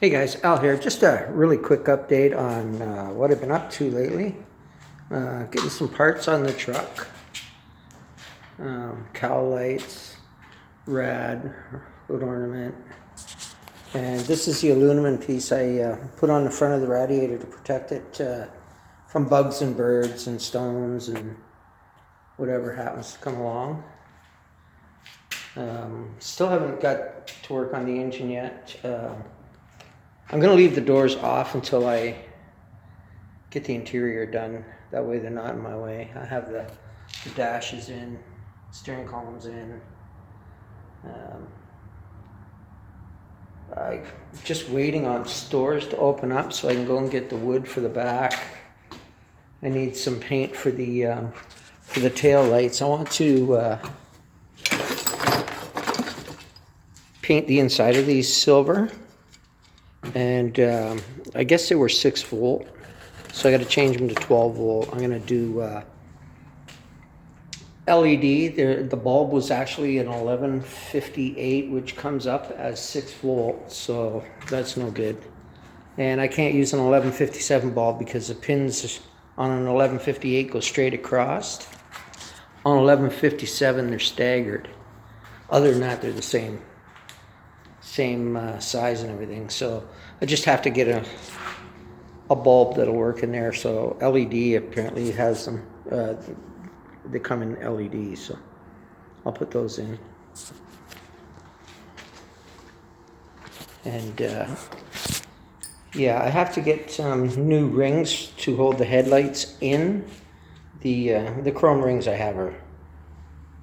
Hey guys, Al here. Just a really quick update on what I've been up to lately. Getting some parts on the truck. Cowl lights, rad, hood ornament. And this is the aluminum piece I put on the front of the radiator to protect it from bugs and birds and stones and whatever happens to come along. Still haven't got to work on the engine yet. I'm going to leave the doors off until I get the interior done. That way they're not in my way. I have the dashes in, steering columns in. I'm just waiting on stores to open up so I can go and get the wood for the back. I need some paint for the tail lights. I want to paint the inside of these silver. And I guess they were 6 volt, so I got to change them to 12 volt. I'm going to do LED. The bulb was actually an 1158, which comes up as 6 volt, so that's no good. And I can't use an 1157 bulb because the pins on an 1158 go straight across. On 1157 they're staggered. Other than that, they're the same size and everything, so I just have to get a bulb that'll work in there. So LED apparently has them, they come in LED, so I'll put those in. And yeah, I have to get some new rings to hold the headlights in. The chrome rings I have are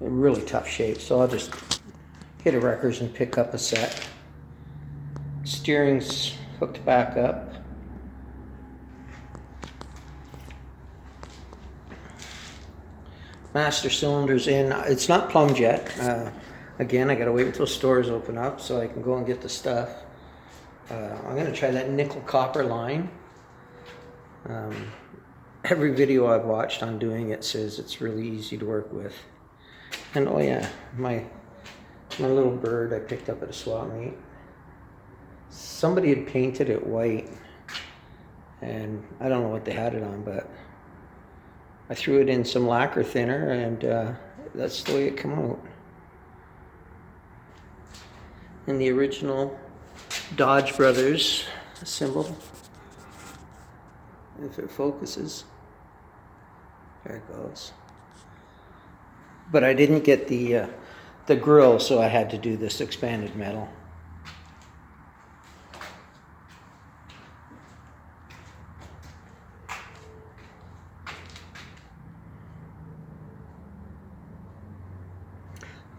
in really tough shape, so I'll just hit a Wreckers and pick up a set. Steering's hooked back up. Master cylinder's in. It's not plumbed yet. Again, I gotta wait until stores open up so I can go and get the stuff. I'm gonna try that nickel copper line. Every video I've watched on doing it says it's really easy to work with. And oh yeah, my little bird I picked up at a swap meet. Somebody had painted it white, and I don't know what they had it on, but I threw it in some lacquer thinner, and that's the way it came out. And the original Dodge Brothers symbol, if it focuses, there it goes. But I didn't get the grill, so I had to do this expanded metal.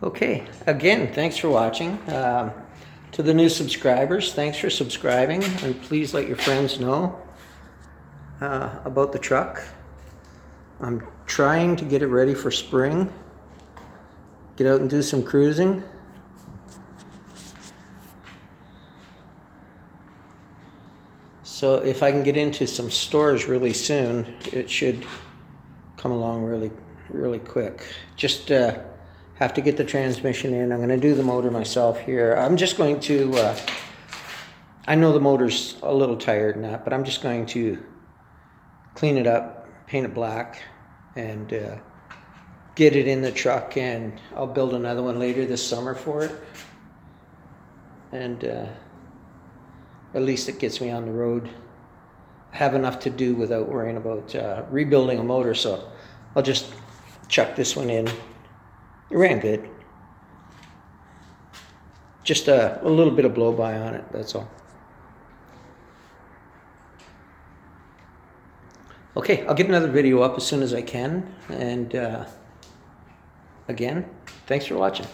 Okay, again, thanks for watching. To the new subscribers, thanks for subscribing, and please let your friends know about the truck. I'm trying to get it ready for spring. Get out and do some cruising. So if I can get into some stores really soon, it should come along really quick. Just have to get the transmission in. I'm going to do the motor myself here. I'm just going to, I know the motor's a little tired and that, but I'm just going to clean it up, paint it black, and get it in the truck, and I'll build another one later this summer for it. And at least it gets me on the road. I have enough to do without worrying about rebuilding a motor, so I'll just chuck this one in. It ran good. Just a little bit of blow-by on it, that's all. Okay, I'll get another video up as soon as I can. And again, thanks for watching.